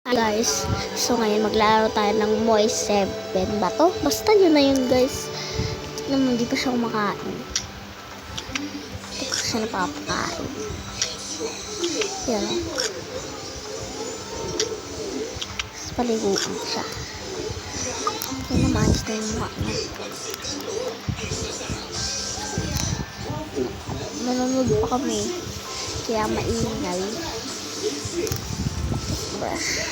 Guys, so ngayon maglalaro tayo ng Moy 7 ba to? Basta yun na yun guys. Hindi pa siya kumakain. Hindi pa siya napapakain. Yan o. Tapos paliguan siya. Yan naman, gusto yung mukha niya. Nanonood pa kami. Kaya maingay. Brush.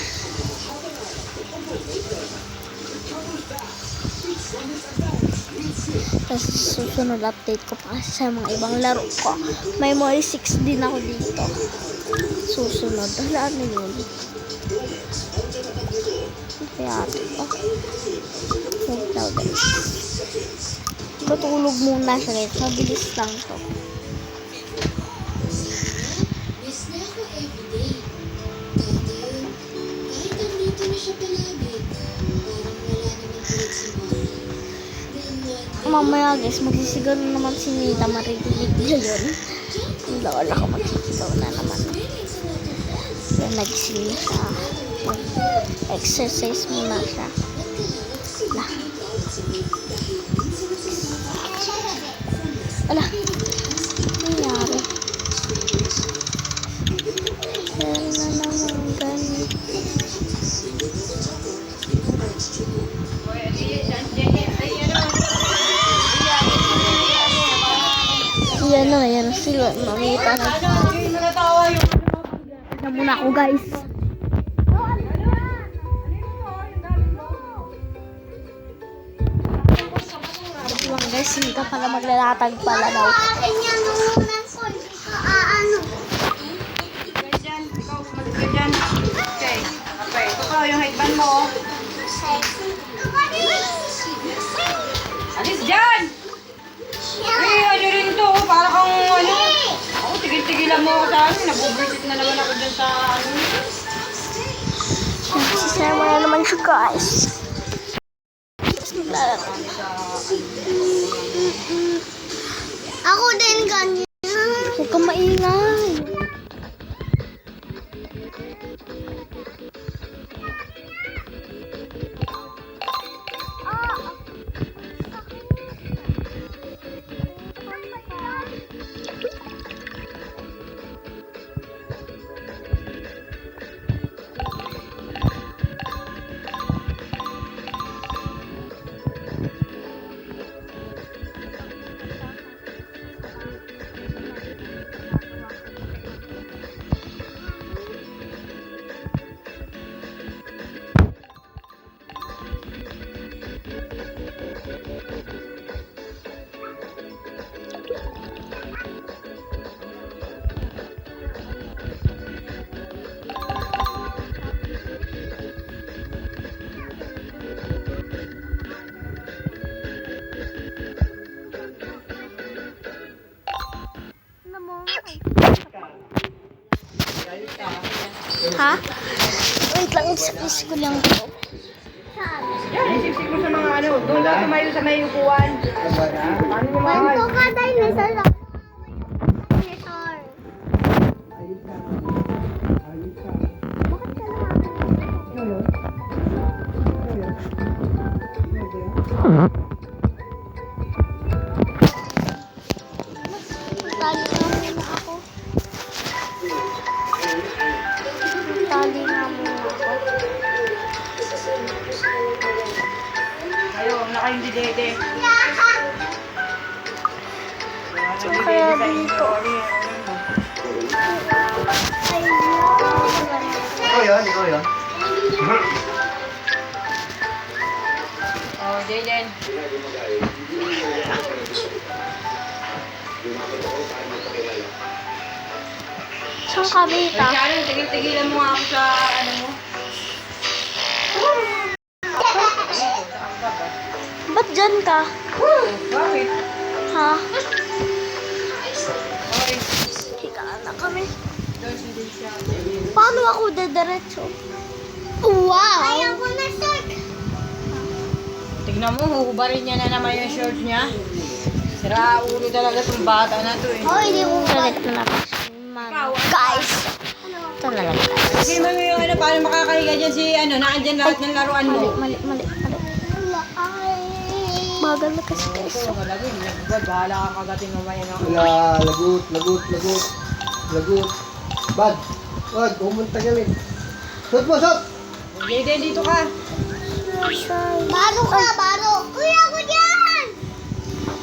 Tapos susunod update ko pa kasi sa mga ibang laro ko. May Moy 6 din ako dito. Susunod. Hala, ano yun? Kaya ito. Wait daw guys. Matulog muna siya guys. Mabilis lang to. Mamaya guys, magsisigaw na naman si Nita, marinig niya yun. Wala ka magsisigaw na naman. Kaya nagising na siya. Exercise muna siya. Ala. Nangyari. Kaya na naman ganit. Yan sila, mamita na. Na muna ako guys. Lang guys, hindi ka pala maglalatag pala daw. Okay, okay. Ito yung headband mo. Alis dyan! Ano rin to, para kang ano. Ako, tigil-tigilan mo ako sa akin. Nabubisit na naman ako dyan sa ano. Sisama na naman siya guys. Tapos maglalaro. Ako din ganyan. Huwag kang maingay. Ha? Wait lang, isip ko lang ito. Yan, isip mo sa mga ano. Doon lang tumayo sa may upuan. Ano yung mga... Ganito ka, dinosaur lang. Dinosaur. Bakit ka naman? Tali nga muna ako. Tali nga muna ako. Ayaw, naka-hindi dede. So, kaya dito. Ikaw yun. Oh, Jaden. Saan ka, Bita? Masyado, tigil-tigilan mo nga ako sa ano mo. Ba't dyan ka? Bakit? Ha? Okay. Higaan na kami. Doon siya. Paano ako dadiretso? Wow! Ayaw ko na, sir. Tignan mo, huhubarin niya na naman yung shorts niya. Sira ulo talaga itong bata na to eh. Oh, hindi ko galit na. Guys, Ito na lang guys. Sige mo yung ano, paano makakahiga dyan si ano, naandyan lahat ng laruan mo. Mali. Bagal na kasi guys. Ito, malagay, bahala kang kagatin mamaya ng Wala, lagot. Bad. Wag, pumunta galing. Sot mo, sot! Dede, dito ka. Baro ka, baro. Kuya ko dyan!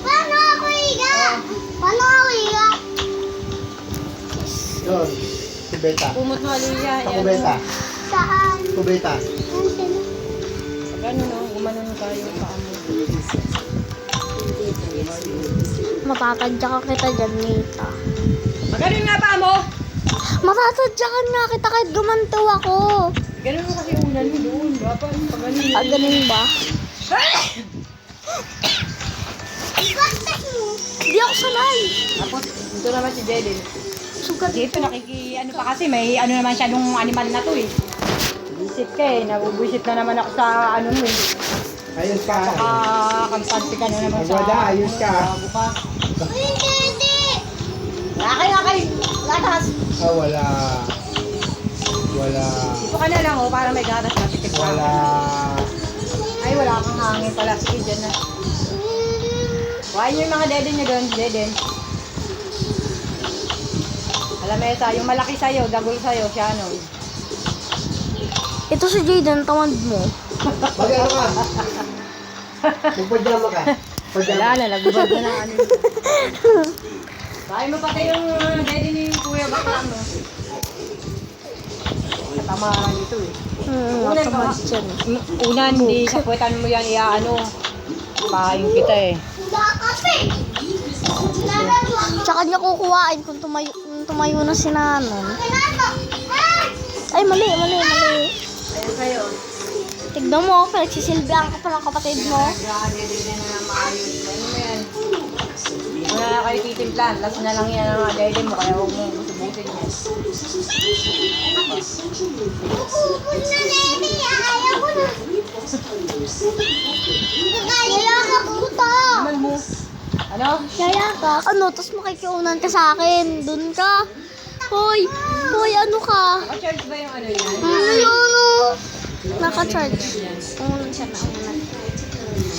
Paano ako higa? Paano ako higa? Yun, kubeta. Pumot mo, Aluya. Sa kubeta. Saan? Kubeta. Pag ano, no, gumanon tayo pa mo. Matatadyakan kita dyan, Nita. Magaling nga pa mo. Matatadyakan nga kita kahit gumanto ako. Ganun mo kasi unan mo doon. Dapat pag ganun. Ganun ba? Hindi ako sanay. Tapos, ito naman si Dede. Sugat. Dito ano pa kasi, may ano naman siya nung animal na to eh. Visit ka eh, nabubuisit na naman ako sa ano mo eh. Ayos ka. Kampante ka na naman sa... Magwada, ayos ka. Bago ka. Hindi. Lakay! Latas! Wala. Dito ka na lang oh, para may gatas na titip ka. Ay, wala kang hangin pala. Sige, dyan na. Kuhain nyo yung mga deden nyo doon, deden. Alamesa, yung malaki sa'yo, dagol sa'yo, siya ano. Ito si Jayden, tamad mo. Mag-ano ka? Magpadyama ka. Wala na, nagbubad na ng ano. Kain mo pati yung dede ni Kuya Bakla mo. Katamaran dito eh. Unan ka Tamad yan. Unan, hindi sakwetan mo yan, iaano. Pahayin kita eh. Tsaka niya kukuhain kung tumayo na si Nanon. Ay, mali. Ayan kayo. Tignan mo, pinagsisilbihan ka pa ng kapatid mo. Dede na maayos. Ano mo yan? Hindi mo na kayo titimplan. Last na lang yan ang dede mo, kaya huwag mo busubusin yan. Kaya ka puta! Naman mo. Ano? Kaya ka? Ano? Tapos makikiunan ka sa akin. Doon ka. Hoy, ano ka? Naka-charge ba yung ano yan? Ano? Naka-charge. Oo, siya na.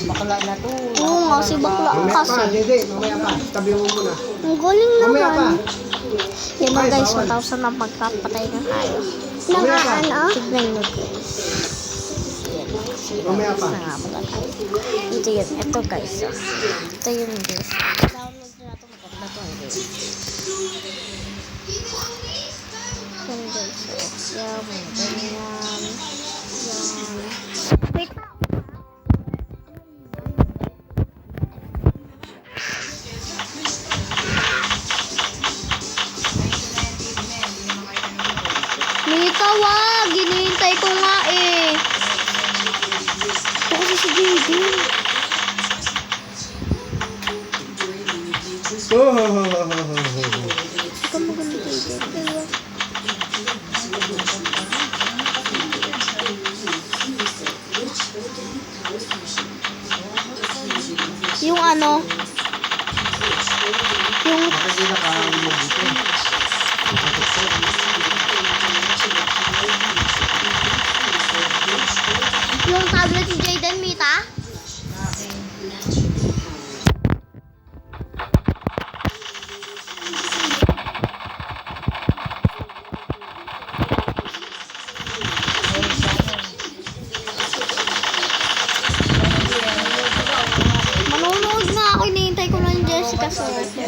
Bakla na to. Oo nga, si bakla Mamaya pa, kasi. Dede. Mamaya pa. Tabi mo muna. Ang galing Mamaya pa. naman. Yan na Ay, guys, bawal. 1,000 na pagpapatay na tayo. Mamaya pa. Tignan nyo guys. Mamaya pa. Ito yun. Ito guys. Ito yun guys. Download na ito. Maganda to guys. Yan guys. Yan. Ganyan. Yan. Wait. Mita, wag! Ginihintay ko nga eh. Ito kasi si Jaden. Ikaw maganda Jaden. Yung ano? Yung Makikita ka ang mabuti. yung tablet ni Jaden, Mita? Manonood nga ako, hinihintay ko lang yung Jessica Soto.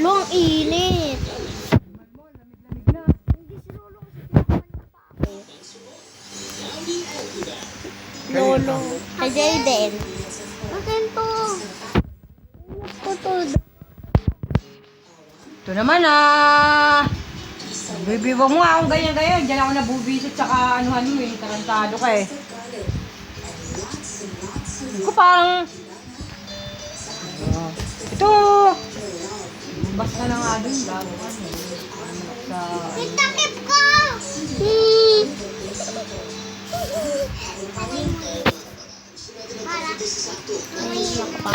Lo, ang init. Lolo. Kay Jaden. Akin to. Ito naman bibiwa mo akong ganyan-ganyan. Diyan ako nabubisit saka anuhan mo eh. Tarantado ka eh. Ko parang... Ito! Basta na nga dun, bago ka. Sa... Takip ko! Hmm. Ay, pa.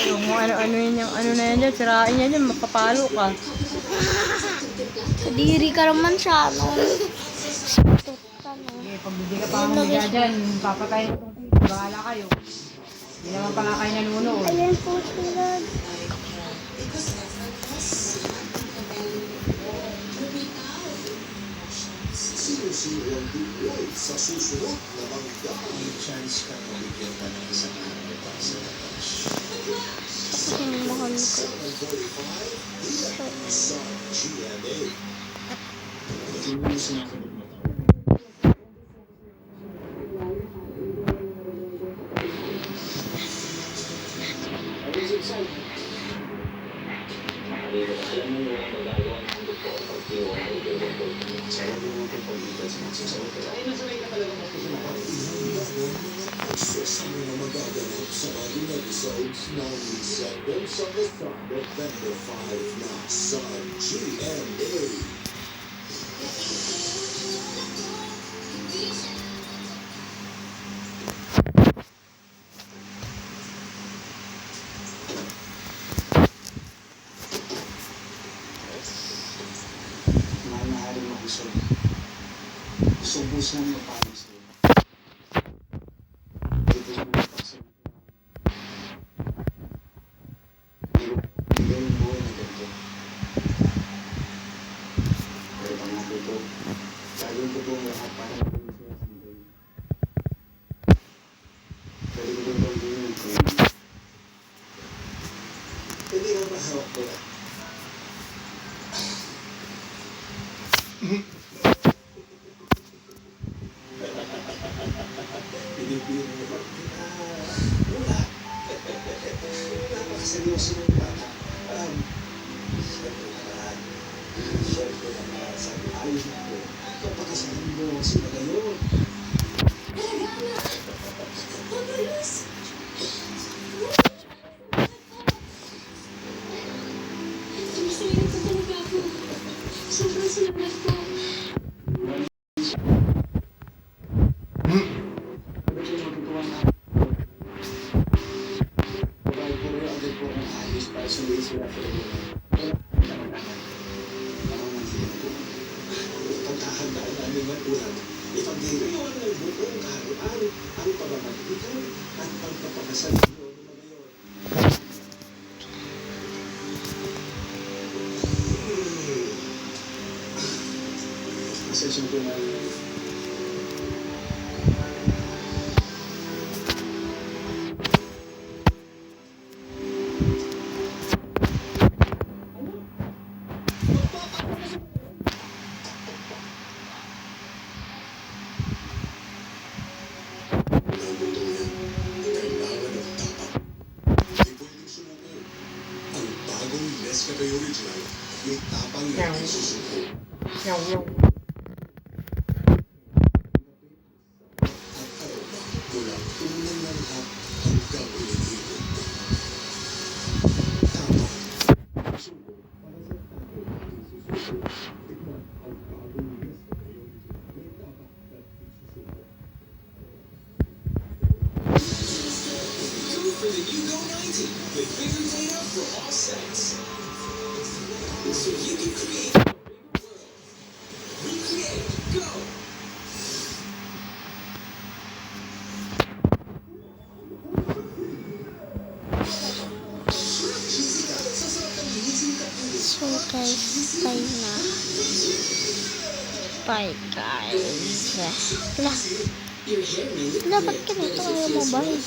Yung ano yun, yung ano na yan dyan, sirain yan dyan, mapapalo ka. Kadiri ka naman siya, no? Saktot ka, no? Okay, pag hindi ka pa humiga dyan, papatayin ko itong tito, bahala kayo. Hindi naman pa nga kayo nanunood. Ayan po sila. Sinusuyo ang buhay sa susunod na bangga. May chance ka mabigyan ka ng isang araw para sa labas. Ang mahal ko. 7:45 sa GMA. Sa mga magaganap sa bagong episodes ng Seven sa November 5 na sa GMA. Mahal mo gusto. Subusan mo pa rin sa'yo. Dito sa mga kasi. Hindi yung buhay na ganito. Pero pag natuto, gagawin ko po lahat para maging sila someday. Pwede ko din bang gawin yung training? Hindi nga mahawak ko na. Binibiro mo ba? Wala. Napakaseryoso ng bata. Siyempre naman, sabi ayos na po. Kapakasalan mo sila ngayon. Pwede ko matutuwa na. Pagkakal po rin agad po ang ayos para sulihin sila sa iyo. Wala naman anak. Marunong sila po. Pagkahandaan namin ng ulan, ipagdiriwan ng buong kaharian ang pamamagpitan at pagpapakasal ninyo ng mga yon. Pasensya po na. Ang mundo yan, kailangan ng tapat. Hindi pwedeng sumuko. Ang bagong Nescafe Original, yung tapang na isusuko. Yaw, yaw. At aroma mula unang langhap hanggang uling ikot. Tapang. Suko para sa tapang isusuko. Tikman ang bagong Nescafe Original, may tapak na isusuko. Go for the new Go 90 with bigger data for all settings. So you can create a bigger world. Recreate. Go. So guys, tayo na. Bye guys. Wala. Your hair may look Dapat ganito kayo mobile.